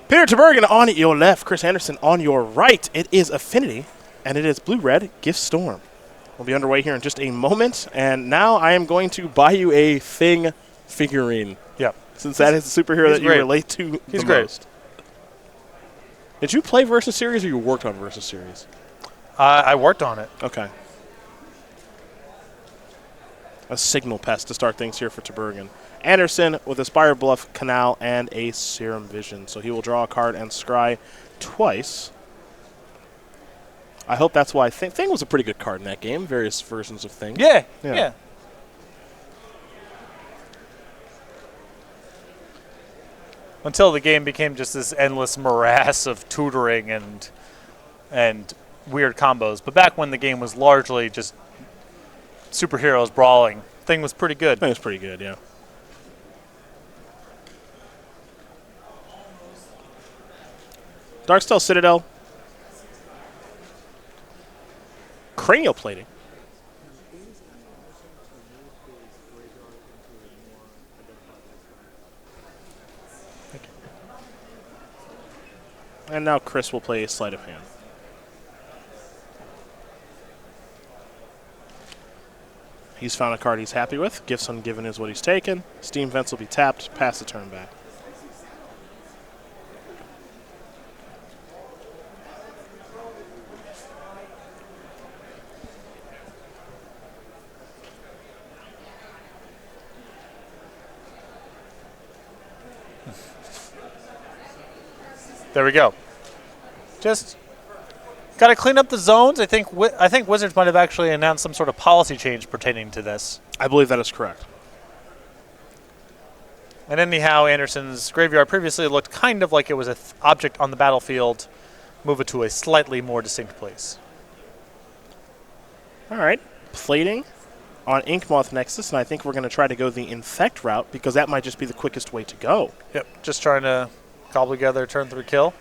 Pieter Tubergen on your left, Chris Andersen on your right. It is Affinity, and it is Blue-Red Gift Storm. We'll be underway here in just a moment, and now I am going to buy you a Thing figurine. Yep. Since that is the superhero that you relate to the most. Did you play Versus Series or you worked on Versus Series? I worked on it. Okay. A Signal Pest to start things here for Tubergen. Andersen with Aspire Bluff, Canal, and a Serum Vision. So he will draw a card and scry twice. I hope that's why Thing was a pretty good card in that game. Various versions of Thing. Yeah. Until the game became just this endless morass of tutoring and weird combos. But back when the game was largely just superheroes brawling, Thing was pretty good. Thing was pretty good, yeah. Darksteel Citadel. Cranial Plating. And now Chris will play Sleight of Hand. He's found a card he's happy with. Gifts Ungiven is what he's taken. Steam Vents will be tapped. Pass the turn back. There we go. Just got to clean up the zones. I think Wizards might have actually announced some sort of policy change pertaining to this. I believe that is correct. And anyhow, Andersen's graveyard previously looked kind of like it was an object on the battlefield. Move it to a slightly more distinct place. All right. Plating on Inkmoth Nexus, and I think we're going to try to go the Infect route because that might just be the quickest way to go. Yep. Just trying to cobble together turn 3 kill.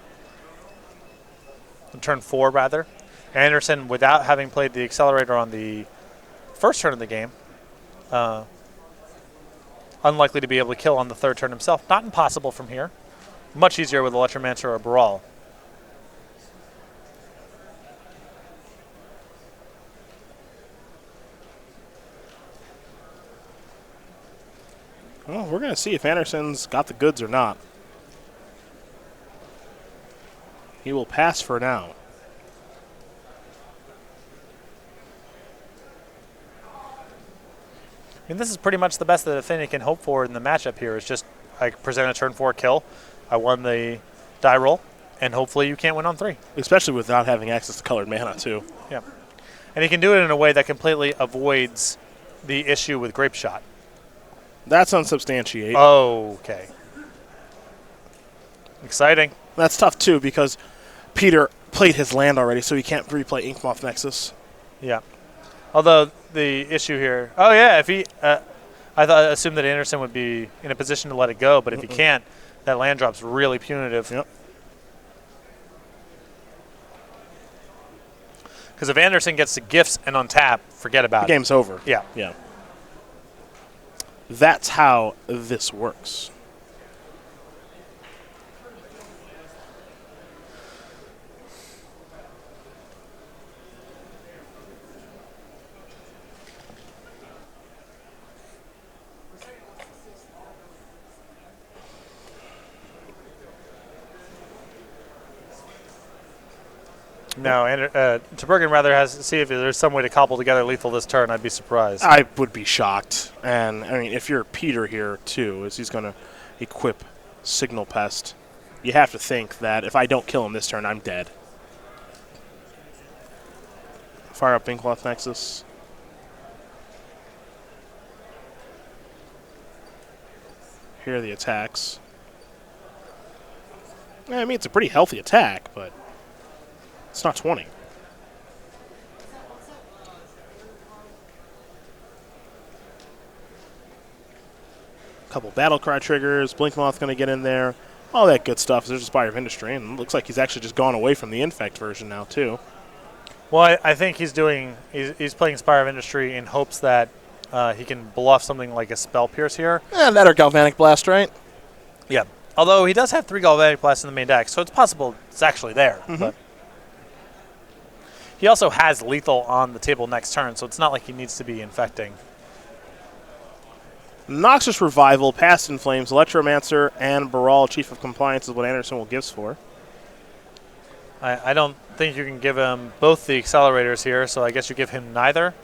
Turn 4, rather. Andersen, without having played the Accelerator on the first turn of the game, unlikely to be able to kill on the third turn himself. Not impossible from here. Much easier with Electromancer or Baral. Well, we're going to see if Andersen's got the goods or not. He will pass for now. I mean, this is pretty much the best that Affinity can hope for in the matchup here. Is just I present a turn 4 kill, I won the die roll, and hopefully you can't win on 3. Especially without having access to colored mana, too. Yeah. And he can do it in a way that completely avoids the issue with Grape Shot. That's unsubstantiated. Okay. Exciting. That's tough, too, because Pieter played his land already, so he can't replay Inkmoth Nexus. Yeah. Although the issue here, if he, I assumed that Andersen would be in a position to let it go, but if he can't, that land drop's really punitive. Yep. Because if Andersen gets the gifts and untap, forget about it. The game's over. Yeah. Yeah. That's how this works. No, Tubergen rather has to see if there's some way to cobble together lethal this turn. I'd be surprised. I would be shocked. And, I mean, if you're Pieter here, too, is he's going to equip Signal Pest, you have to think that if I don't kill him this turn, I'm dead. Fire up Inkmoth Nexus. Here are the attacks. I mean, it's a pretty healthy attack, but it's not 20. Couple Battle Cry triggers. Blinkmoth going to get in there. All that good stuff. There's a Spire of Industry, and it looks like he's actually just gone away from the Infect version now, too. Well, I think he's playing Spire of Industry in hopes that he can bluff something like a Spell Pierce here. And that or Galvanic Blast, right? Yeah. Although he does have 3 Galvanic Blasts in the main deck, so it's possible it's actually there. But he also has lethal on the table next turn, so it's not like he needs to be infecting. Noxious Revival, Past in Flames, Electromancer, and Baral, Chief of Compliance is what Andersen will gives for. I don't think you can give him both the accelerators here, so I guess you give him neither.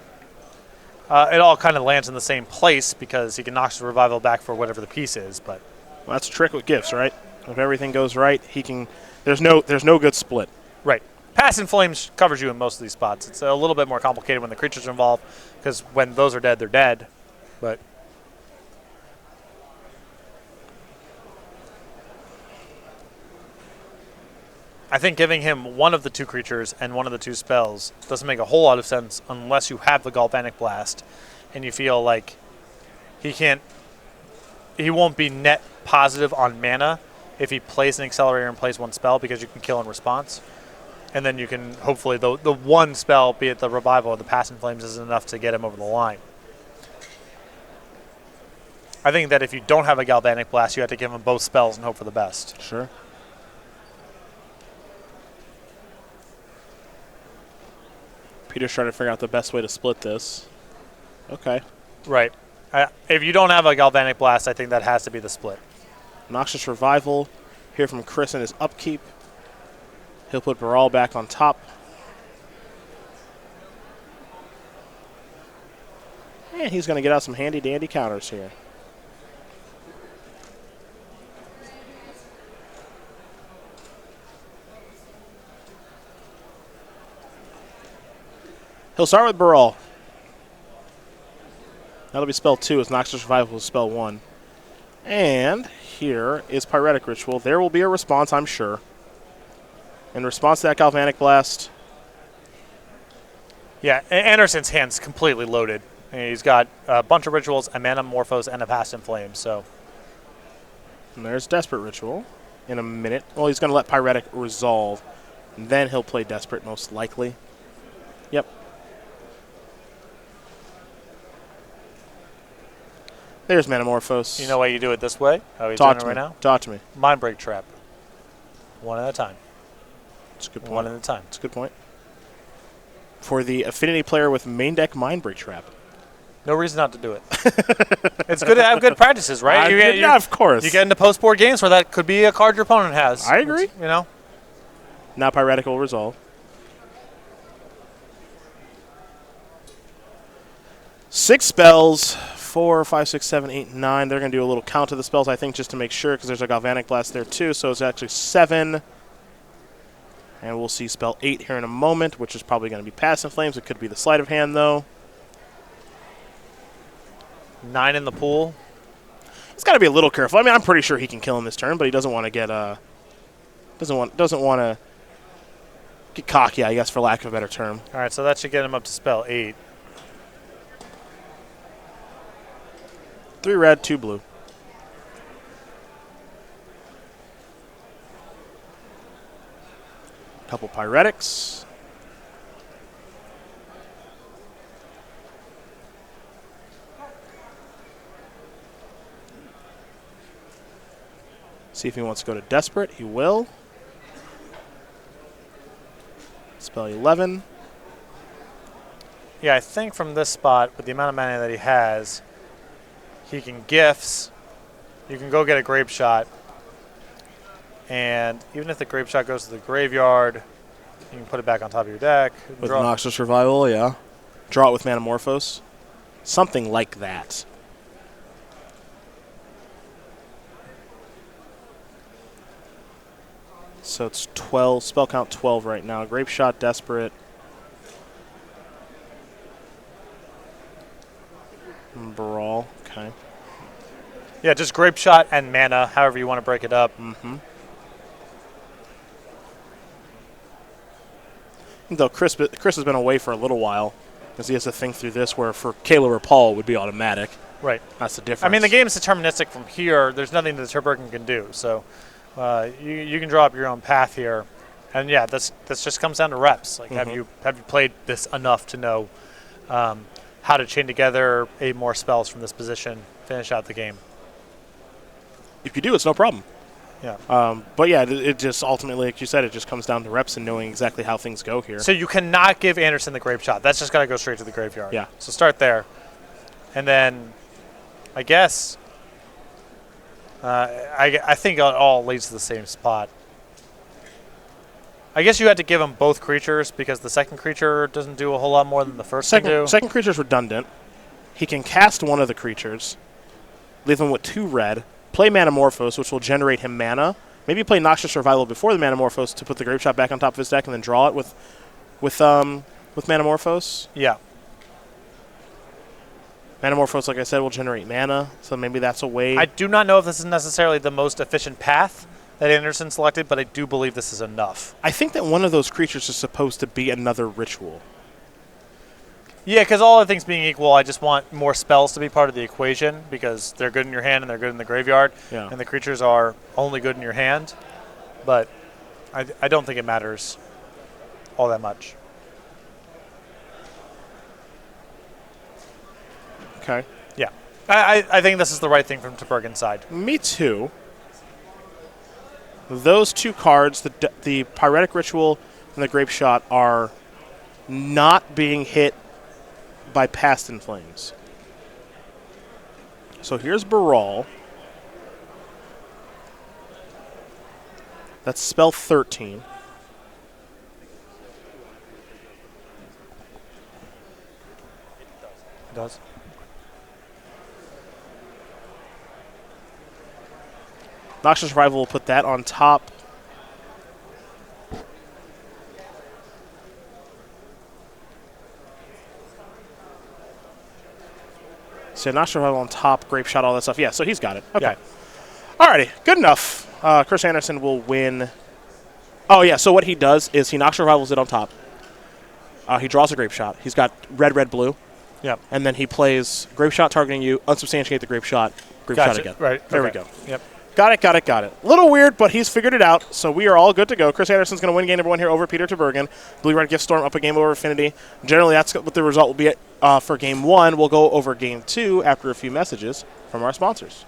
It all kind of lands in the same place because he can Noxious Revival back for whatever the piece is. But well, that's a trick with gifts, right? If everything goes right, he can. There's no good split. Right. Past in Flames covers you in most of these spots. It's a little bit more complicated when the creatures are involved because when those are dead, they're dead. But I think giving him one of the 2 creatures and one of the 2 spells doesn't make a whole lot of sense unless you have the Galvanic Blast and you feel like he won't be net positive on mana if he plays an accelerator and plays 1 spell because you can kill in response. And then you can hopefully the 1 spell, be it the Revival or the Past in Flames, is enough to get him over the line. I think that if you don't have a Galvanic Blast, you have to give him both spells and hope for the best. Sure. Peter's trying to figure out the best way to split this. Okay. Right. If you don't have a Galvanic Blast, I think that has to be the split. Noxious Revival. Here from Chris in his upkeep. He'll put Baral back on top. And he's going to get out some handy-dandy counters here. He'll start with Baral. That'll be spell 2 as Noxious Revival is spell 1. And here is Pyretic Ritual. There will be a response, I'm sure. In response to that Galvanic Blast. Yeah, Andersen's hand's completely loaded. He's got a bunch of rituals, a Manamorphose, and a Past in Flames. So. And there's Desperate Ritual in a minute. Well, he's going to let Pyretic resolve. And then he'll play Desperate, most likely. Yep. There's Manamorphose. You know why you do it this way? How are you Talk doing to it me. right now? Talk to me. Mind Break Trap. One at a time. That's a good point. One at a time. That's a good point. For the affinity player with main deck Mind Break Trap. No reason not to do it. It's good to have good practices, right? Yeah, of course. You get into post-board games where that could be a card your opponent has. I agree. You know? Now Pyretic will resolve. 6 spells. 4, 5, 6, 7, 8, 9. They're going to do a little count of the spells, I think, just to make sure, because there's a Galvanic Blast there, too. So it's actually 7. And we'll see spell 8 here in a moment, which is probably going to be Past in Flames. It could be the Sleight of Hand, though. 9 in the pool. He's got to be a little careful. I mean, I'm pretty sure he can kill him this turn, but he doesn't want to get doesn't want to get cocky, I guess, for lack of a better term. All right, so that should get him up to spell 8. 3 red, 2 blue. Couple Pyretics. See if he wants to go to Desperate. He will. Spell 11. Yeah, I think from this spot, with the amount of mana that he has, he can Gifts. You can go get a Grape Shot. And even if the Grape Shot goes to the graveyard, you can put it back on top of your deck. With Noxious Revival, yeah. Draw it with Manamorphose. Something like that. So it's 12, spell count 12 right now. Grape Shot, Desperate. Brawl, okay. Yeah, just Grape Shot and mana, however you want to break it up. Mm-hmm. Though Chris has been away for a little while, because he has to think through this, where for Kayla or Paul it would be automatic. Right. That's the difference. I mean, the game is deterministic from here. There's nothing that Tubergen can do. So you can draw up your own path here. And, yeah, this just comes down to reps. Like, have you played this enough to know how to chain together 8 more spells from this position, finish out the game? If you do, it's no problem. Yeah. But yeah, it just ultimately, like you said, it just comes down to reps and knowing exactly how things go here. So you cannot give Andersen the grape shot. That's just got to go straight to the graveyard. Yeah. So start there. And then, I guess, I think it all leads to the same spot. I guess you had to give him both creatures because the second creature doesn't do a whole lot more than the first can do. Second creature's redundant. He can cast one of the creatures, leave him with 2 red, play Manamorphose, which will generate him mana. Maybe play Noxious Survival before the Manamorphose to put the Grape Shot back on top of his deck and then draw it with Manamorphose. Yeah. Manamorphose, like I said, will generate mana, so maybe that's a way. I do not know if this is necessarily the most efficient path that Andersen selected, but I do believe this is enough. I think that one of those creatures is supposed to be another ritual. Yeah, because all other things being equal, I just want more spells to be part of the equation because they're good in your hand and they're good in the graveyard, and the creatures are only good in your hand. But I don't think it matters all that much. Okay. Yeah. I think this is the right thing from Tubergen's side. Me too. Those 2 cards, the Pyretic Ritual and the Grape Shot, are not being hit by Past in Flames. So here's Baral. That's spell 13. It does. Noxious Survival will put that on top. So Noxious Survival on top, Grape Shot, all that stuff. Yeah, so he's got it. Okay. Yeah. Alrighty, good enough. Chris Andersen will win. Oh, yeah, so what he does is he Noxious Survivals it on top. He draws a Grape Shot. He's got red, red, blue. Yep. And then he plays Grape Shot targeting you, unsubstantiate the Grape Shot, Grape Shot again. Right. There okay. we go. Yep. Got it. Little weird, but he's figured it out, so we are all good to go. Chris Andersen's going to win game number 1 here over Pieter Tubergen. Blue-Red Gift Storm up a game over Affinity. Generally, that's what the result will be for game 1. We'll go over game 2 after a few messages from our sponsors.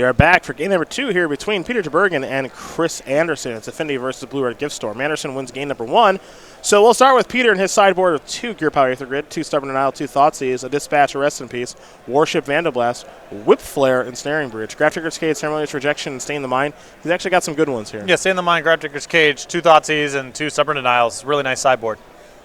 We are back for game number 2 here between Pieter Tubergen and Chris Andersen. It's Affinity versus Blue Red Gift Storm. Andersen wins game number 1. So we'll start with Pieter and his sideboard with 2 Gear Power Aether Grid, 2 Stubborn Denial, 2 Thoughtseize, a Dispatch, a Rest in Peace, Warship Vanderblast, Whip Flare, and Snaring Bridge. Grafdigger's Cage, Ceremonious Rejection, and Stay in the Mind. He's actually got some good ones here. Yeah, Stay in the Mind, Grafdigger's Cage, 2 Thoughtseize, and 2 Stubborn Denials. Really nice sideboard.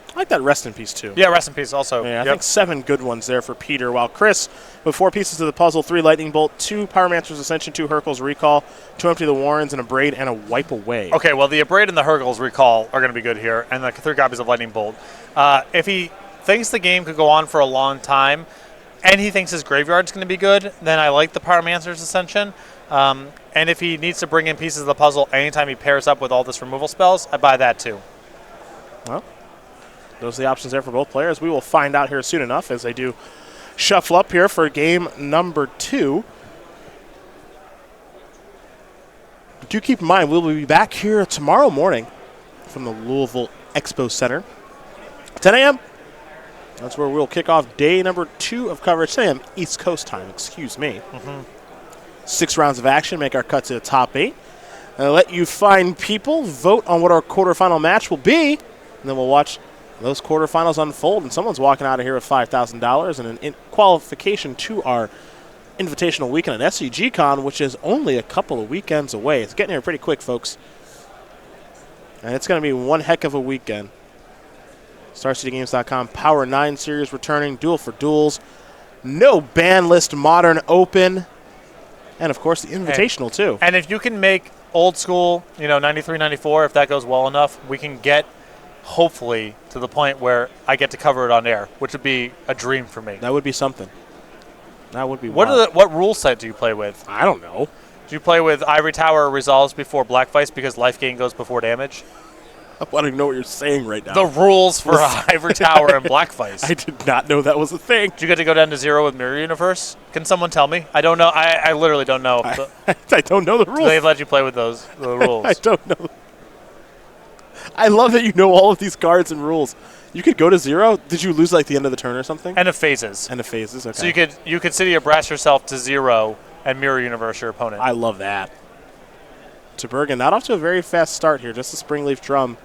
I like that Rest in Peace, too. Yeah, Rest in Peace also. Yeah, I think 7 good ones there for Pieter, while Chris, with 4 pieces of the puzzle, 3 Lightning Bolt, 2 Pyromancer's Ascension, 2 Hurkyl's Recall, 2 Empty the Warrens, and a Braid, and a Wipe Away. Okay, well, the Abrade and the Hurkyl's Recall are going to be good here, and the 3 copies of Lightning Bolt. If he thinks the game could go on for a long time, and he thinks his graveyard's going to be good, then I like the Pyromancer's Ascension. And if he needs to bring in pieces of the puzzle anytime he pairs up with all this removal spells, I buy that too. Well, those are the options there for both players. We will find out here soon enough as they do shuffle up here for game number 2. But do keep in mind, we'll be back here tomorrow morning from the Louisville Expo Center. 10 a.m. That's where we'll kick off day number 2 of coverage. 10 a.m. East Coast time, excuse me. 6 rounds of action, make our cut to the top 8. And let you fine people vote on what our quarterfinal match will be. And then we'll watch those quarterfinals unfold, and someone's walking out of here with $5,000 and an qualification to our invitational weekend at SCGKY, which is only a couple of weekends away. It's getting here pretty quick, folks. And it's going to be one heck of a weekend. StarCityGames.com Power 9 Series returning, Duel for Duels, no ban list Modern Open, and, of course, the invitational, too. And if you can make old school, 93, 94, if that goes well enough, we can get hopefully to the point where I get to cover it on air, which would be a dream for me. That would be something. That would be wild. What rule set do you play with? I don't know. Do you play with Ivory Tower resolves before Black Vice because life gain goes before damage? I don't even know what you're saying right now. The rules for Ivory Tower and Black Vice. I did not know that was a thing. Did you get to go down to 0 with Mirror Universe? Can someone tell me? I don't know. I literally don't know. I don't know the rules. They've let you play with the rules. I don't know. I love that you know all of these cards and rules. You could go to 0. Did you lose like the end of the turn or something? End of phases. End of phases, okay. So you could City of Brass yourself to 0 and Mirror Universe your opponent. I love that. Tubergen not off to a very fast start here. Just a Springleaf Drum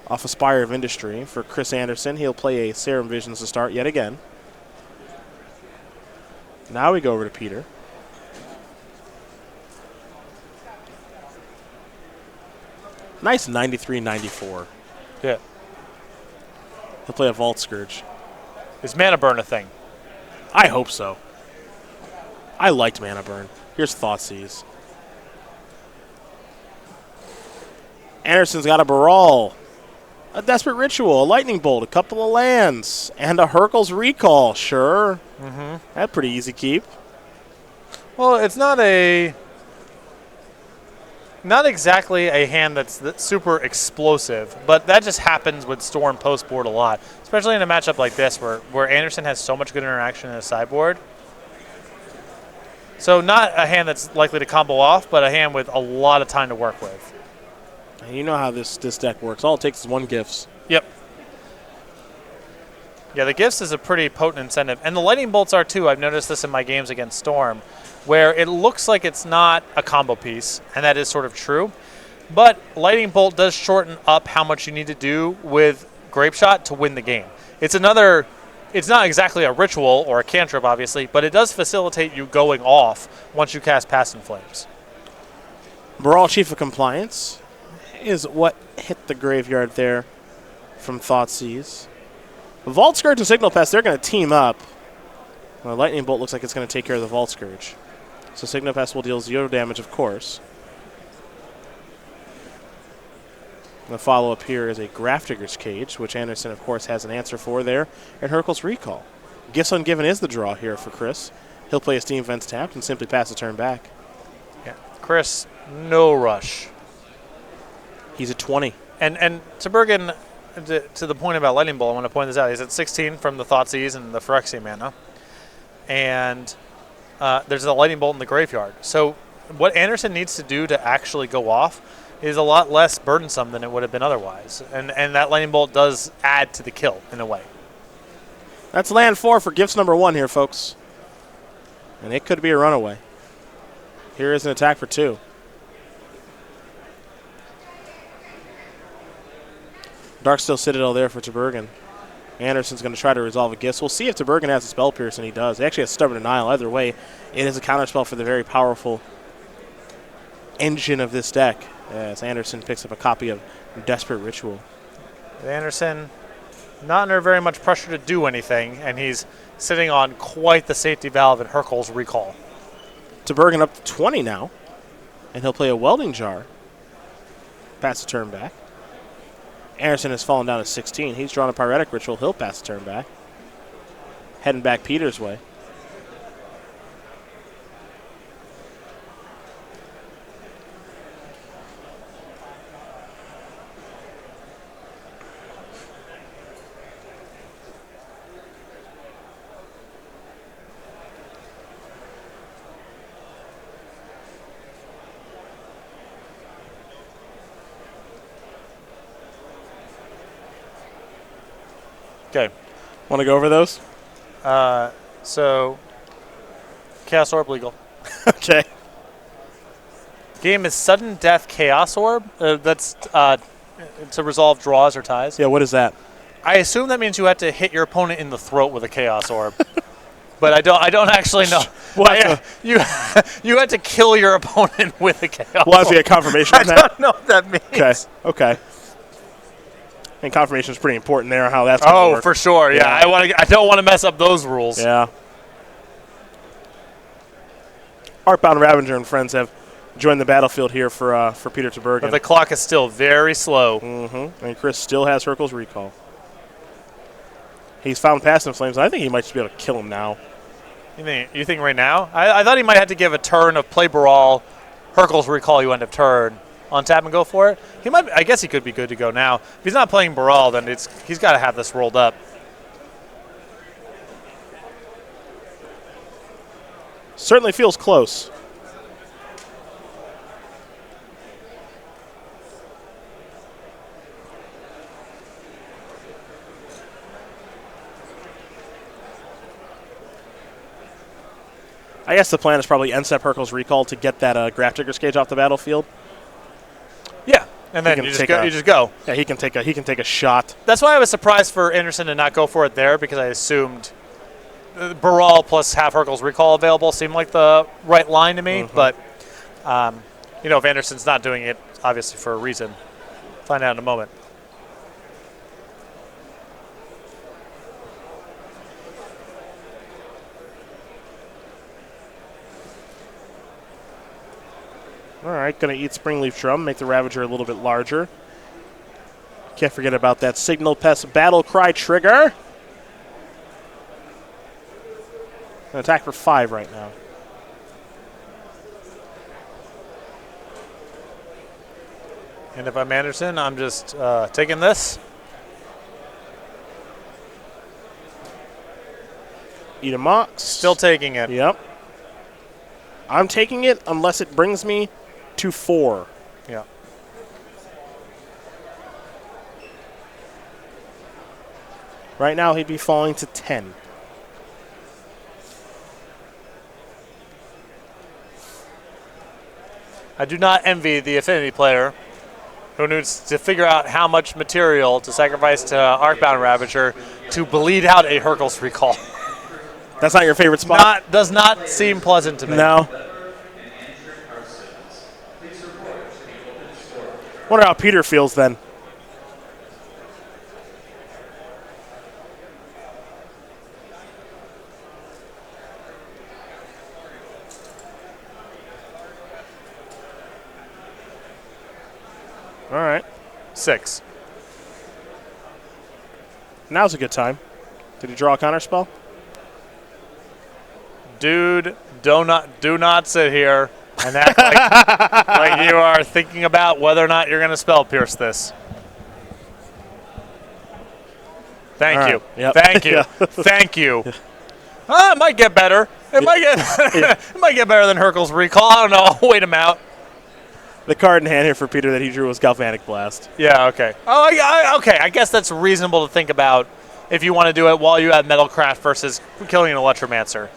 off a Spire of Industry for Chris Andersen. He'll play a Serum Visions to start yet again. Now we go over to Pieter. Nice 93-94. Yeah. He'll play a Vault Scourge. Is Mana Burn a thing? I hope so. I liked Mana Burn. Here's Thoughtseize. Andersen's got a Baral, a Desperate Ritual, a Lightning Bolt, a couple of lands, and a Hurkyl's Recall. Sure. That's pretty easy keep. Well, it's not exactly a hand that's super explosive, but that just happens with Storm post board a lot, especially in a matchup like this where Andersen has so much good interaction in his sideboard. So not a hand that's likely to combo off, but a hand with a lot of time to work with. And you know how this deck works. All it takes is 1 Gifts. Yep. Yeah, the Gifts is a pretty potent incentive. And the Lightning Bolts are too. I've noticed this in my games against Storm, where it looks like it's not a combo piece, and that is sort of true. But Lightning Bolt does shorten up how much you need to do with Grape Shot to win the game. It's not exactly a ritual or a cantrip, obviously, but it does facilitate you going off once you cast Past in Flames. Baral, Chief of Compliance, is what hit the graveyard there from Thoughtseize. Vault Scourge and Signal Pest, they're going to team up. Well, Lightning Bolt looks like it's going to take care of the Vault Scourge. So Signal Pest will deal 0 damage, of course. The follow-up here is a Grafdigger's Cage, which Andersen, of course, has an answer for there, and Hurkyl's Recall. Gifts Ungiven is the draw here for Chris. He'll play a Steam Vents tapped and simply pass the turn back. Yeah, Chris, no rush. He's at 20. And Tubergen, to the point about Lightning Bolt, I want to point this out. He's at 16 from the Thoughtseize and the Phyrexia mana. And there's a Lightning Bolt in the graveyard. So what Andersen needs to do to actually go off is a lot less burdensome than it would have been otherwise. And that Lightning Bolt does add to the kill in a way. That's land 4 for Gifts number 1 here, folks. And it could be a runaway. Here is an attack for 2. Darksteel Citadel there for Tubergen. Andersen's going to try to resolve a Gifts. We'll see if Tubergen has a Spell Pierce, and he does. He actually has Stubborn Denial. Either way, it is a counterspell for the very powerful engine of this deck, as Andersen picks up a copy of Desperate Ritual. Andersen not under very much pressure to do anything, and he's sitting on quite the safety valve in Hurkyl's Recall. Tubergen up to 20 now, and he'll play a Welding Jar. Pass the turn back. Andersen has fallen down to 16. He's drawn a Pyretic Ritual. He'll pass the turn back. Heading back Pieter's way. Okay. Want to go over those? So, Chaos Orb legal. Okay. Game is Sudden Death Chaos Orb. That's to resolve draws or ties. Yeah, what is that? I assume that means you have to hit your opponent in the throat with a Chaos Orb. But I don't actually know. You had to kill your opponent with a Chaos We'll have to Orb. get confirmation on I that. don't know what that means. Okay. And confirmation is pretty important there, how that's going to work. Oh, for sure. Yeah. I don't want to mess up those rules. Yeah. Arcbound Ravager and friends have joined the battlefield here for Pieter Tubergen. But the clock is still very slow. Mm-hmm. And Chris still has Hurkyl's Recall. He's found Passing Flames, and I think he might just be able to kill him now. You think right now? I thought he might have to give a turn of play Baral, Hurkyl's Recall, you end of turn, on tap and go for it. He might. I guess he could be good to go now. If he's not playing Baral, then he's got to have this rolled up. Certainly feels close. I guess the plan is probably end step Hurkyl's Recall to get that Graph Digger's Cage off the battlefield. Yeah, and then you just go. Yeah, he can take a shot. That's why I was surprised for Andersen to not go for it there, because I assumed Baral plus half Hurkyl's Recall available seemed like the right line to me. Mm-hmm. But if Andersen's not doing it, obviously for a reason, find out in a moment. All right, going to eat Springleaf Drum, make the Ravager a little bit larger. Can't forget about that Signal Pest Battle Cry trigger. An attack for 5 right now. And if I'm Andersen, I'm just taking this. Eat a Mox. Still taking it. Yep. I'm taking it unless it brings me to 4. Yeah. Right now, he'd be falling to 10. I do not envy the Affinity player who needs to figure out how much material to sacrifice to Arcbound Ravager to bleed out a Hurkyl's Recall. That's not your favorite spot? Does not seem pleasant to me. No. Wonder how Pieter feels then. All right. 6. Now's a good time. Did he draw a counterspell? Dude, do not sit here and act like you are thinking about whether or not you're going to spell pierce this. Thank you. Yep. Thank you. Thank you. It might get better. It might get better than Hurkyl's Recall. I don't know. I'll wait him out. The card in hand here for Pieter that he drew was Galvanic Blast. Yeah, okay. Okay. I guess that's reasonable to think about if you want to do it while you have Metalcraft versus killing an Electromancer.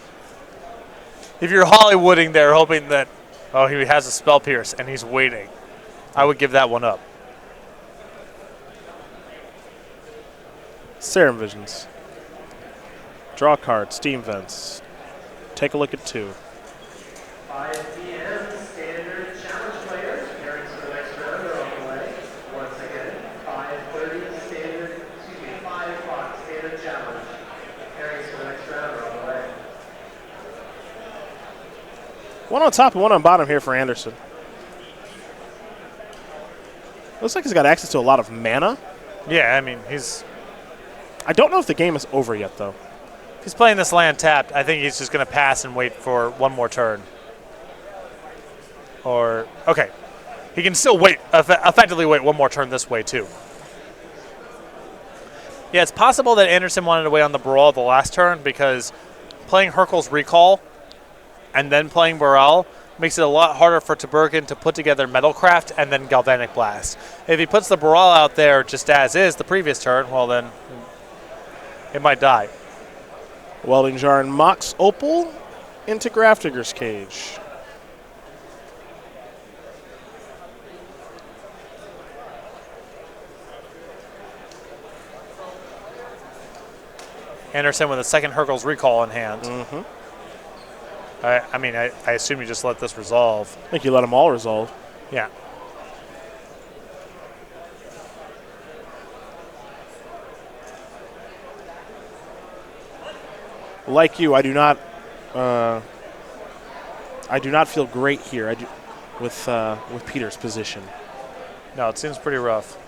If you're Hollywooding there hoping that Oh, he has a Spell Pierce, and he's waiting. I would give that one up. Serum Visions. Draw a card. Steam Vents. Take a look at 2. 5 p.m. Standard challenge players. Pairings for the next round are on the way. Once again, 5:30 standard. 5 o'clock standard challenge. Pairings for the next round are on the way. One on top and one on bottom here for Andersen. Looks like he's got access to a lot of mana. Yeah, I mean, he's I don't know if the game is over yet, though. playing this land tapped. I think he's just going to pass and wait for one more turn. Or, okay. He can still wait, effectively wait one more turn this way, too. Yeah, it's possible that Andersen wanted to wait on the Brawl the last turn because playing Hurkyl's Recall and then playing Burrell makes it a lot harder for Tubergen to put together Metalcraft and then Galvanic Blast. If he puts the Burrell out there just as is the previous turn, well then it might die. Welding Jar and Mox Opal into Grafdigger's Cage. Andersen with a second Hurkyl's Recall in hand. Mm-hmm. I mean, I assume you just let this resolve. I think you let them all resolve. Yeah. Like you, I do not feel great here. With Pieter's position. No, it seems pretty rough.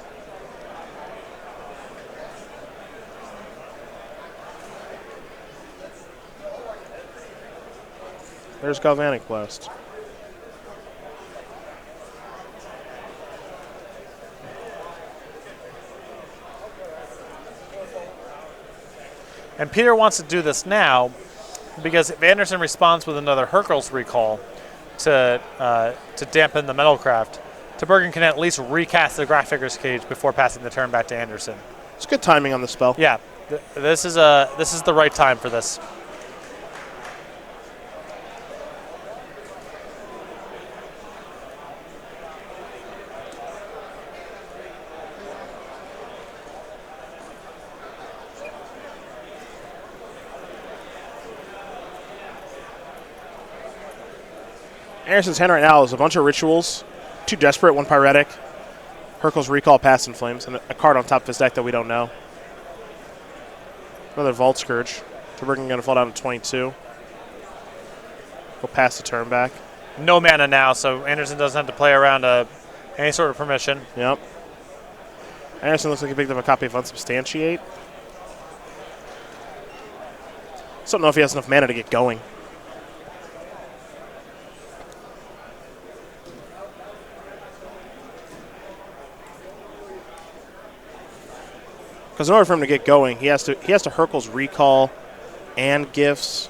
There's Galvanic Blast. And Pieter wants to do this now because if Andersen responds with another Hurkyl's Recall to dampen the Metalcraft, Tubergen can at least recast the Grafdigger's Cage before passing the turn back to Andersen. It's good timing on the spell. Yeah, this is the right time for this. Andersen's hand right now is a bunch of rituals, 2 Desperate, 1 Pyretic, Hurkyl's Recall, Past in Flames, and a card on top of his deck that we don't know. Another Vault Scourge. Tubergen going to fall down to 22. We'll pass the turn back. No mana now, so Andersen doesn't have to play around any sort of permission. Yep. Andersen looks like he picked up a copy of Unsubstantiate. Just don't know if he has enough mana to get going. Because in order for him to get going, he has to Hurkyl's Recall and Gifts.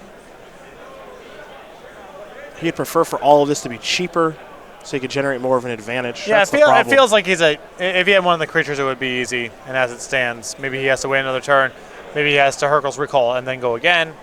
He'd prefer for all of this to be cheaper, so he could generate more of an advantage. Yeah, That's it feels like if he had one of the creatures, it would be easy. And as it stands, maybe he has to wait another turn. Maybe he has to Hurkyl's Recall and then go again.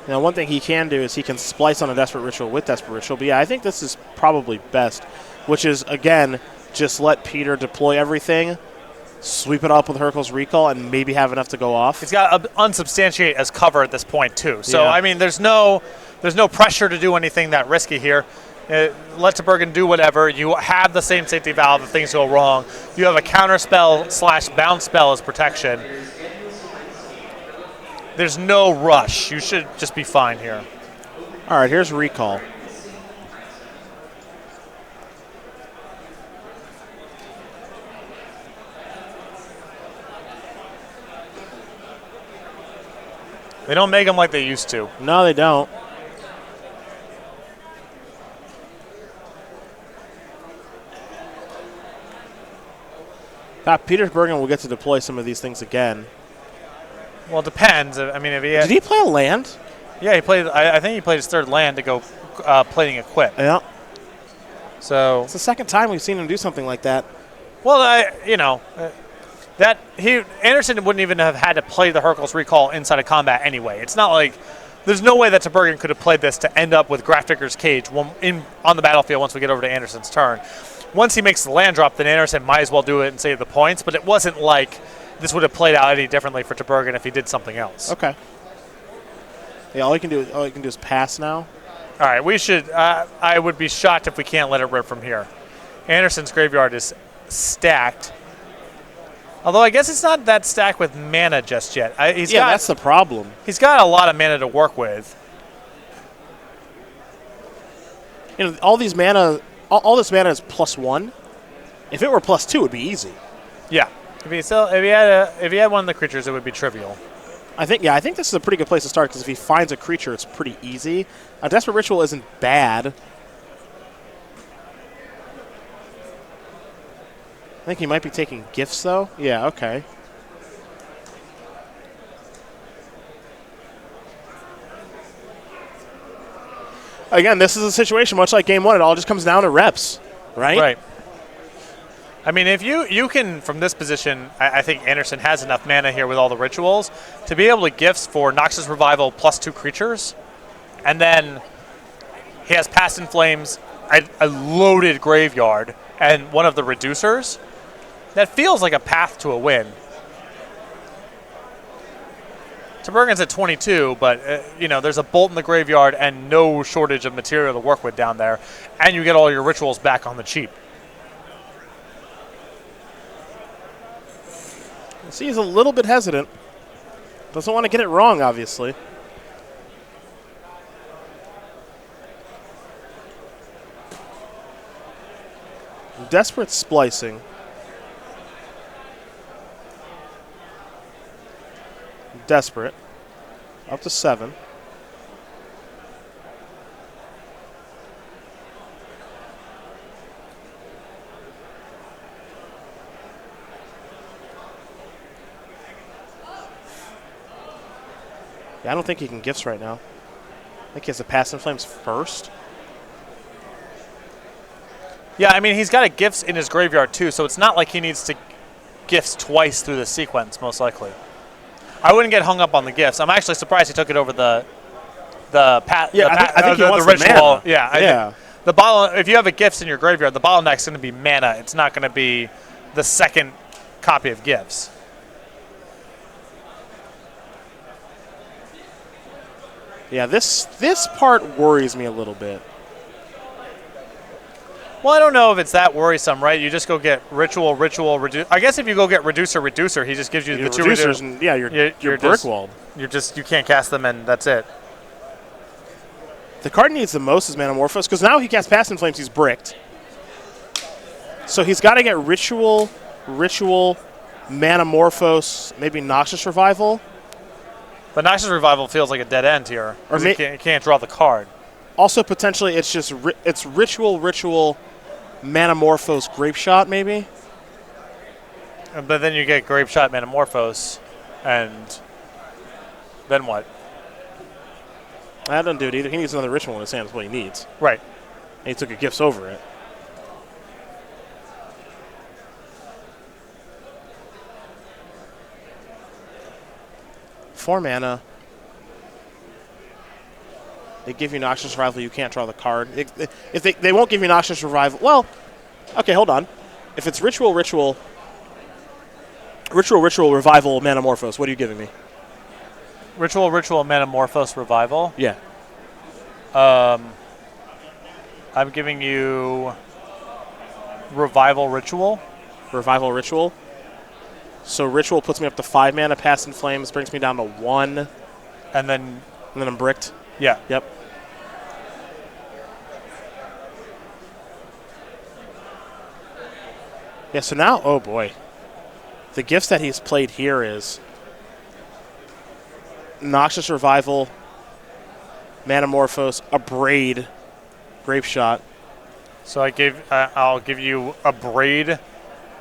Now, one thing he can do is he can splice on a Desperate Ritual with Desperate Ritual. But yeah, I think this is probably best, which is, again, just let Pieter deploy everything, sweep it up with Hurkyl's Recall, and maybe have enough to go off. He's got Unsubstantiate as cover at this point, too. So, Yeah. I mean, there's no pressure to do anything that risky here. Let Tubergen do whatever. You have the same safety valve if things go wrong. You have a counter spell / bounce spell as protection. There's no rush. You should just be fine here. All right, here's Recall. They don't make them like they used to. No, they don't. Pieter Tubergen will get to deploy some of these things again. Well, it depends. I mean, if he Did he play a land? Yeah, he played. I think he played his third land to go plating equip. Yeah. So It's the second time we've seen him do something like that. well, Andersen wouldn't even have had to play the Hercules Recall inside of combat anyway. It's not like there's no way that Tubergen could have played this to end up with Grafdigger's Cage on the battlefield once we get over to Andersen's turn. Once he makes the land drop, then Andersen might as well do it and save the points, but it wasn't like this would have played out any differently for Tubergen if he did something else. Okay. Yeah, all you can do is pass now. All right, we should. I would be shocked if we can't let it rip from here. Andersen's graveyard is stacked. Although I guess it's not that stacked with mana just yet. That's the problem. He's got a lot of mana to work with. You know, all these mana, all this mana is +1. If it were +2, it would be easy. Yeah. If he had one of the creatures, it would be trivial. I think this is a pretty good place to start because if he finds a creature, it's pretty easy. A Desperate Ritual isn't bad. I think he might be taking gifts, though. Yeah, okay. Again, this is a situation much like Game 1. It all just comes down to reps, right? Right. I mean, if you can, from this position, I think Andersen has enough mana here with all the rituals to be able to gifts for Noxious Revival +2 creatures, and then he has Past in Flames, a loaded graveyard, and one of the reducers. That feels like a path to a win. Tubergen's at 22, but there's a bolt in the graveyard and no shortage of material to work with down there, and you get all your rituals back on the cheap. See, he's a little bit hesitant. Doesn't want to get it wrong, obviously. Desperate Splicing. Desperate. Up to 7. Yeah, I don't think he can gifts right now. I think he has to Pass in Flames first. Yeah, I mean, he's got a gifts in his graveyard too, so it's not like he needs to gifts twice through the sequence, most likely. I wouldn't get hung up on the gifts. I'm actually surprised he took it over the I think he wants the ritual. mana. Yeah. The bottle. If you have a gifts in your graveyard, the bottleneck's going to be mana. It's not going to be the second copy of gifts. Yeah, this part worries me a little bit. Well, I don't know if it's that worrisome, right? You just go get ritual, reduce. I guess if you go get reducer, he just gives you the two reducers. And yeah, you're brick walled. You can't cast them, and that's it. The card needs the most is Manamorphose because now he casts Past in Flames. He's bricked, so he's got to get ritual, Manamorphose, maybe Noxious Revival. But Noxious Revival feels like a dead end here. Or he can't draw the card. Also, potentially, it's just it's ritual, Manamorphose, Grape Shot, maybe. But then you get Grape Shot, Manamorphose, and then what? That doesn't do it either. He needs another ritual in his hand. That's what he needs. Right. And he took a gifts over it. Four mana. They give you Noxious Revival, you can't draw the card. If they won't give you Noxious Revival, well, okay, hold on. If it's ritual, Revival, Manamorphose, what are you giving me? Ritual, Manamorphose, Revival? Yeah. I'm giving you Revival, Ritual. Revival, Ritual. So Ritual puts me up to 5 mana, Past in Flames, brings me down to 1. And then I'm bricked. Yeah. Yep. Yeah, so now, oh boy. The gifts that he's played here is Noxious Revival, Manamorphose, Abrade, Grape Shot. So I'll give you Abrade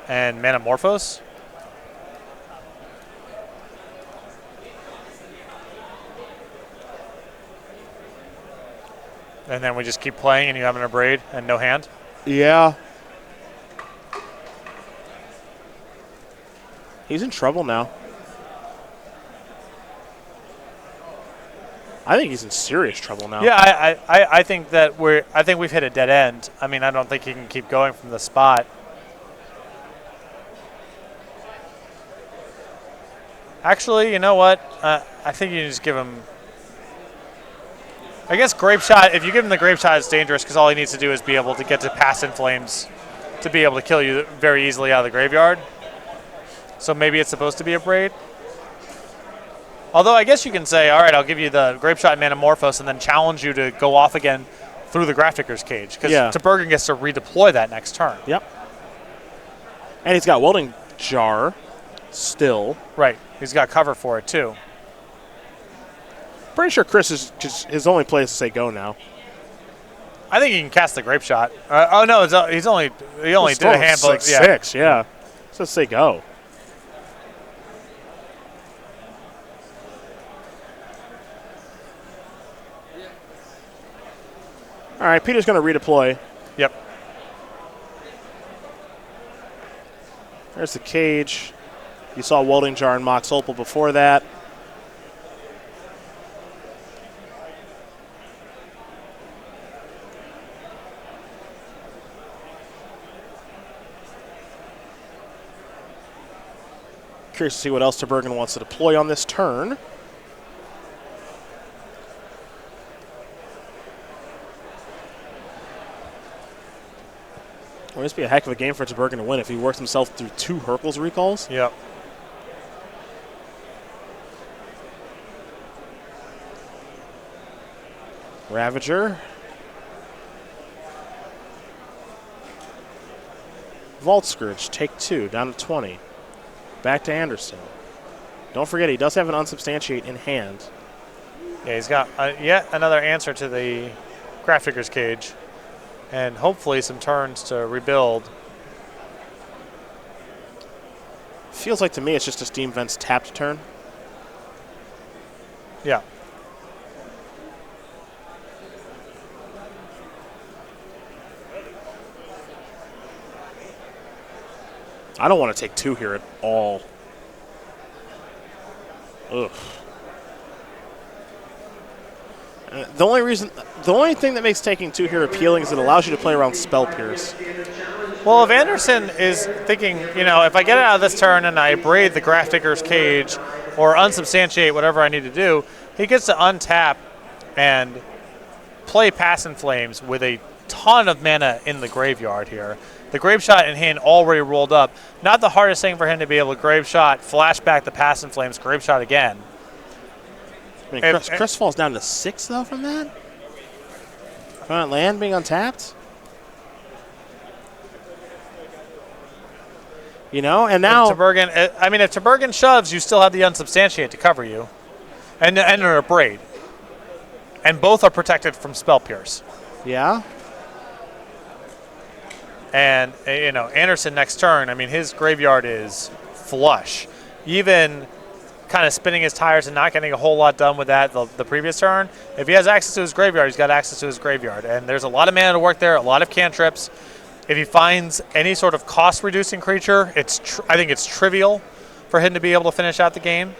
and Manamorphose. And then we just keep playing and you have an abrade and no hand? Yeah. He's in trouble now. I think he's in serious trouble now. Yeah, I think that we've hit a dead end. I mean, I don't think he can keep going from the spot. Actually, you know what? I think you just give him. I guess Grape Shot. If you give him the Grape Shot, it's dangerous because all he needs to do is be able to get to Pass in Flames to be able to kill you very easily out of the graveyard. So maybe it's supposed to be a braid. Although I guess you can say, all right, I'll give you the Grape Shot and Manamorphose and then challenge you to go off again through the Grafdigger's Cage. Because Tubergen gets to redeploy that next turn. Yep. And he's got Welding Jar still. Right. He's got cover for it, too. Pretty sure Chris is just his only place to say go now. I think he can cast the Grape Shot. Oh, no, he only did a handful. Like six, yeah. So let's say go. All right, Peter's going to redeploy. Yep. There's the cage. You saw Welding Jar and Mox Opal before that. Curious to see what else Tubergen wants to deploy on this turn. Well, this would be a heck of a game for Tubergen to win if he works himself through 2 Hercules recalls. Yep. Ravager. Vault Scourge, take 2, down to 20. Back to Andersen. Don't forget, he does have an Unsubstantiate in hand. Yeah, he's got yet another answer to the Grafdigger's Cage. And hopefully some turns to rebuild. Feels like to me it's just a Steam Vent's tapped turn. Yeah. I don't want to take 2 here at all. Ugh. The only thing that makes taking 2 here appealing is it allows you to play around Spell Pierce. Well, if Andersen is thinking, if I get out of this turn and I braid the Grafdigger's Cage or unsubstantiate whatever I need to do, he gets to untap and play Pass in Flames with a ton of mana in the graveyard here. The Grape Shot in hand already rolled up. Not the hardest thing for him to be able to Grape Shot, flash back the Pass in Flames, Grape Shot again. I mean, Chris falls down to 6, though, from that? From land being untapped? And now... If Tubergen shoves, you still have the Unsubstantiate to cover you. And a Braid. And both are protected from Spell Pierce. Yeah? And, Andersen next turn, his graveyard is flush. Even kind of spinning his tires and not getting a whole lot done with that the previous turn. If he has access to his graveyard, he's got access to his graveyard. And there's a lot of mana to work there, a lot of cantrips. If he finds any sort of cost-reducing creature, I think it's trivial for him to be able to finish out the game.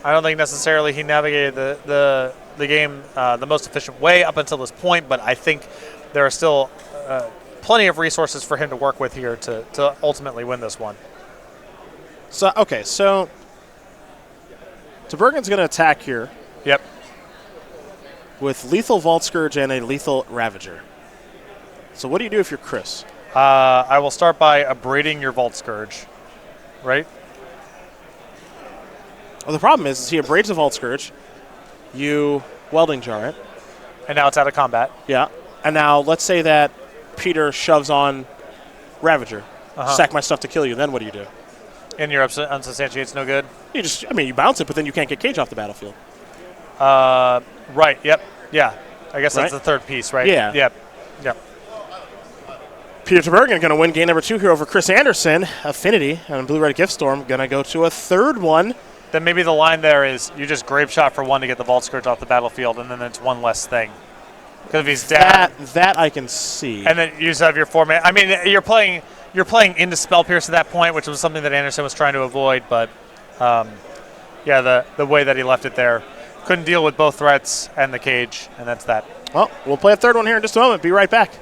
I don't think necessarily he navigated the game the most efficient way up until this point, but I think there are still plenty of resources for him to work with here to ultimately win this one. So Tubergen's going to attack here. Yep. With lethal Vault Scourge and a lethal Ravager. So what do you do if you're Chris? I will start by abrading your Vault Scourge, right? Well, the problem is he abrades the Vault Scourge. You Welding Jar it. And now it's out of combat. Yeah. And now let's say that Pieter shoves on Ravager. Sack my stuff to kill you. Then what do you do? And your Unsubstantiate's no good? You bounce it, but then you can't get Cage off the battlefield. Right, yep. Yeah. I guess that's Right? the third piece, right? Yeah. Yep. Pieter Tubergen going to win game number 2 here over Chris Andersen. Affinity and Blue-Red Gift Storm going to go to a third one. then maybe the line there is you just grape shot for 1 to get the Vault Scourge off the battlefield, and then it's one less thing. Because if he's down, that I can see. and then you just have your 4-man. I mean, you're playing into Spell Pierce at that point, which was something that Andersen was trying to avoid. But yeah, the way that he left it there, couldn't deal with both threats and the cage, and that's that. Well, we'll play a third one here in just a moment. Be right back.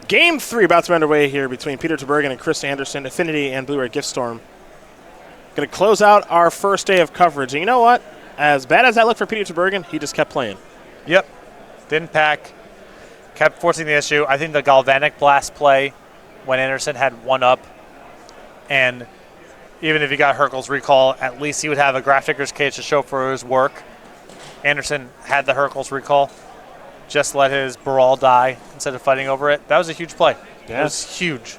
Game 3 about to be underway here between Pieter Tubergen and Chris Andersen, Affinity and Blue Red Gift Storm. Going to close out our first day of coverage. And you know what? As bad as that looked for Pieter Tubergen, he just kept playing. Yep. Didn't pack. Kept forcing the issue. I think the Galvanic Blast play when Andersen had 1 up, and even if he got Hurkyl's Recall, at least he would have a Grafdigger's Cage to show for his work. Andersen had the Hurkyl's Recall. Just let his Baral die instead of fighting over it. That was a huge play. Yeah. It was huge.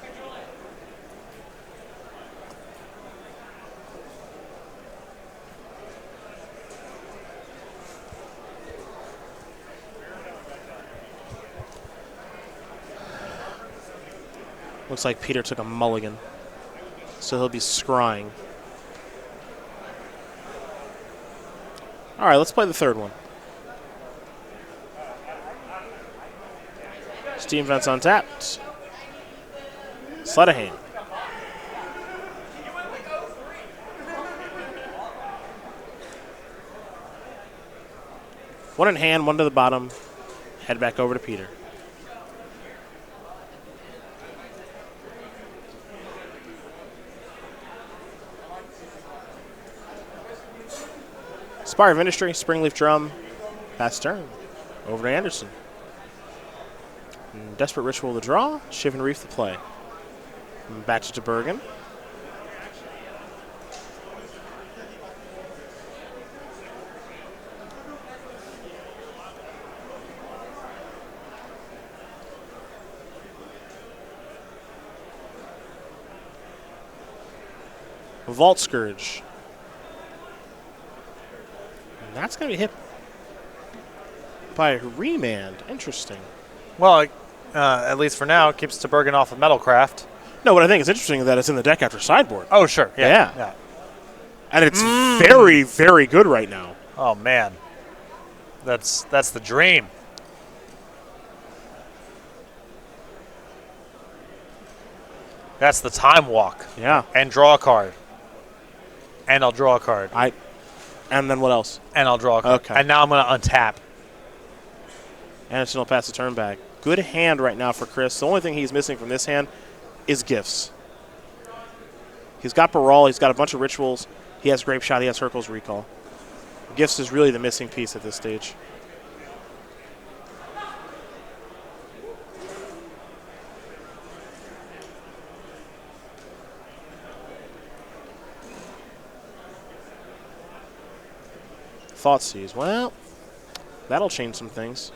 Looks like Pieter took a mulligan, so he'll be scrying. All right, let's play the third one. Steam Vents untapped. Sleight of hand. One in hand, one to the bottom. Head back over to Pieter. Spire of Industry, Springleaf Drum, pass turn. Over to Andersen. And Desperate Ritual the draw, Shivan Reef the play. And back to Tubergen. Vault Scourge. And that's going to be hit by a Remand. Interesting. Well, at least for now, it keeps Tubergen off of Metalcraft. No, what I think is interesting is that it's in the deck after sideboard. Oh, sure. Yeah. And it's very, very good right now. Oh, man. That's the dream. That's the time walk. Yeah. And draw a card. And I'll draw a card. And then what else? And I'll draw a card. Okay. And now I'm going to untap. Andersen will pass the turn back. Good hand right now for Chris. The only thing he's missing from this hand is gifts. He's got Baral. He's got a bunch of rituals. He has Grape Shot. He has Hurkyl's Recall. Gifts is really the missing piece at this stage. Thoughtseize. Well, that'll change some things.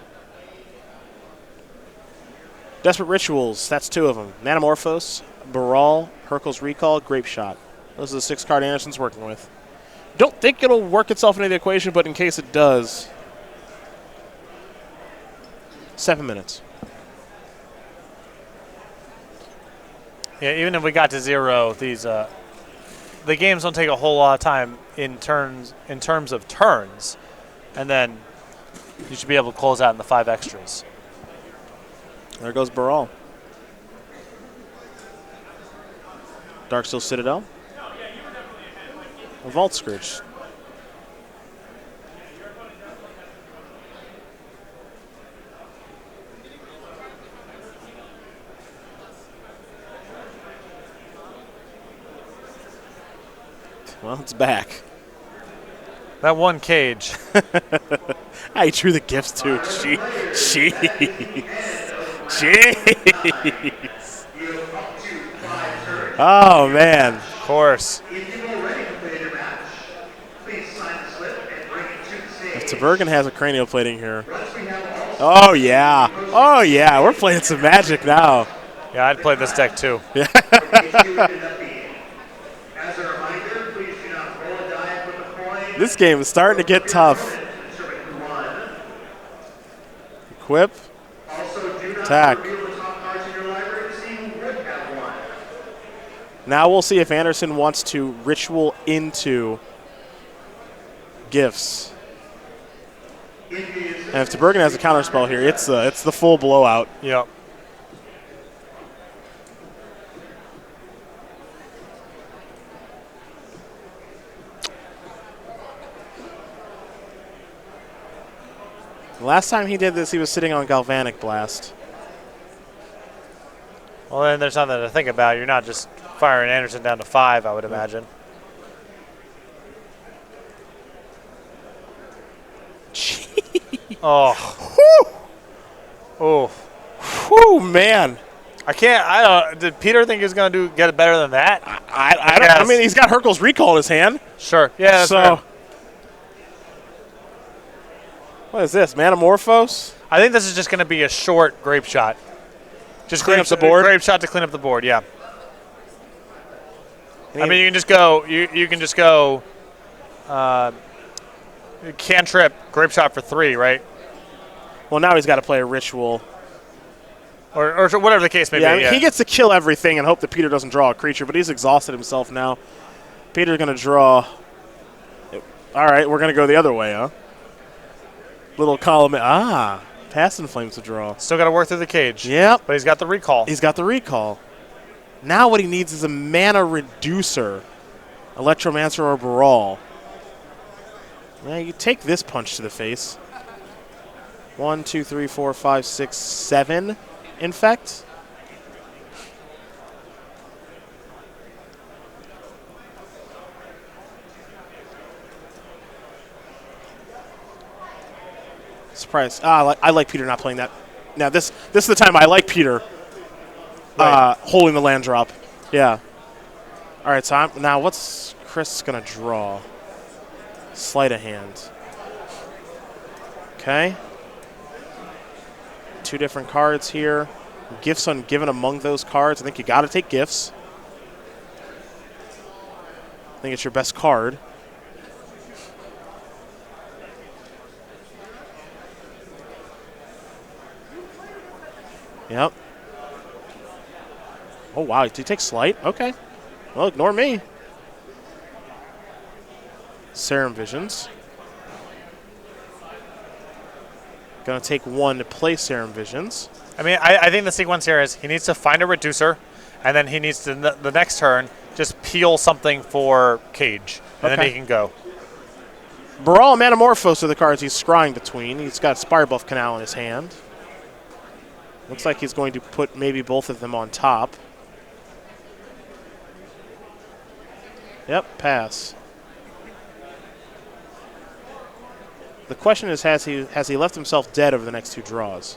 Desperate Rituals, that's 2 of them. Manamorphose, Baral, Hurkyl's Recall, Grape Shot. Those are the 6 card Andersen's working with. Don't think it'll work itself into the equation, but in case it does, 7 minutes. Yeah, even if we got to 0, these the games don't take a whole lot of time in terms of turns. and then you should be able to close out in the 5 extras. There goes Baral. Darksteel Citadel. A Vault Scourge. Well, it's back. That one cage. He drew the gifts too. Jeez. Oh, man. Of course. If Tubergen has a cranial plating here. Oh, yeah. Oh, yeah. We're playing some Magic now. Yeah, I'd play this deck too. Yeah. This game is starting to get tough. Equip. Attack. Now we'll see if Andersen wants to ritual into gifts. And if Tubergen has a counterspell here, it's the full blowout. Yep. The last time he did this, he was sitting on Galvanic Blast. Well, then there's nothing to think about. You're not just firing Andersen down to 5, I would imagine. Oh. Oh. Whew, man. I can't. I don't. Did Pieter think he was going to get it better than that? I don't. I mean, he's got Hercule's Recall in his hand. Sure. Yeah. That's so. fair. What is this, Manamorphose? I think this is just going to be a short grape shot. Just Clean up the board? Grape shot to clean up the board. Yeah. I mean, you can just go. You can just go. Cantrip, grape shot for 3, right? Well, now he's got to play a ritual. Or whatever the case may be. I mean, he gets to kill everything and hope that Pieter doesn't draw a creature, but he's exhausted himself now. Pieter's going to draw. All right, we're going to go the other way, huh? Little column. Past in Flames to draw. Still got to work through the cage. Yep. But he's got the recall. He's got the recall. Now what he needs is a mana reducer. Electromancer or Baral. Now you take this punch to the face. 1, 2, 3, 4, 5, 6, 7 infect. Surprise. I like Pieter not playing that. Now this is the time I like Pieter holding the land drop. Yeah. All right, so now what's Chris going to draw? Sleight of hand. Okay. 2 different cards here. Gifts ungiven among those cards. I think you got to take gifts. I think it's your best card. Yep. Oh, wow. Did he take Slight? Okay. Well, ignore me. Serum Visions. Going to take 1 to play Serum Visions. I mean, I think the sequence here is he needs to find a reducer, and then he needs to, the next turn, just peel something for Cage, and then he can go. Baral and Manamorphose are the cards he's scrying between. He's got Spire Buff Canal in his hand. Looks like he's going to put maybe both of them on top. Yep, pass. The question is, has he left himself dead over the next 2 draws?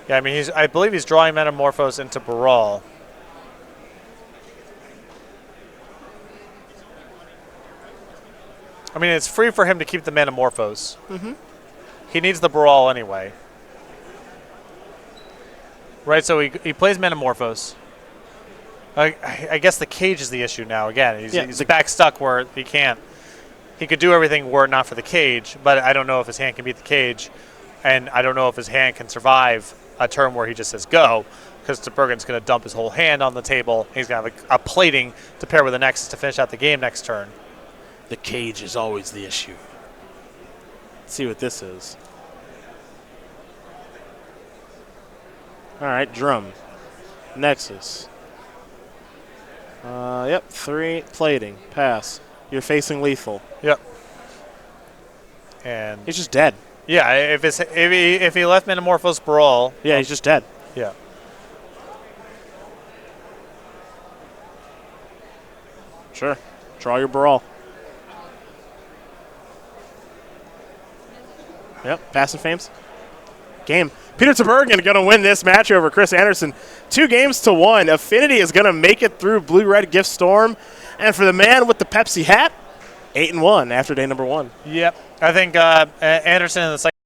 Yeah, I mean, I believe he's drawing Metamorphose into Baral. I mean, it's free for him to keep the Metamorphose. Mm-hmm. He needs the Baral anyway. Right, so he plays Metamorphose. I guess the Cage is the issue now. Again, he's back stuck where he can't. He could do everything were it not for the Cage, but I don't know if his hand can beat the Cage, and I don't know if his hand can survive a turn where he just says go, because Tubergen's going to dump his whole hand on the table. He's going to have a plating to pair with the Nexus to finish out the game next turn. The cage is always the issue. Let's see what this is. All right, drum. Nexus. Yep, 3. Plating. Pass. You're facing lethal. Yep. And He's just dead. yeah, if he left Metamorphose Brawl, Yeah, he's just dead. yeah. Sure. Draw your brawl. Yep, Passive Fames. Game. Pieter Tubergen going to win this match over Chris Andersen. 2-1. Affinity is going to make it through Blue-Red Gift Storm. And for the man with the Pepsi hat, 8-1 after day number 1. Yep. I think Andersen in the second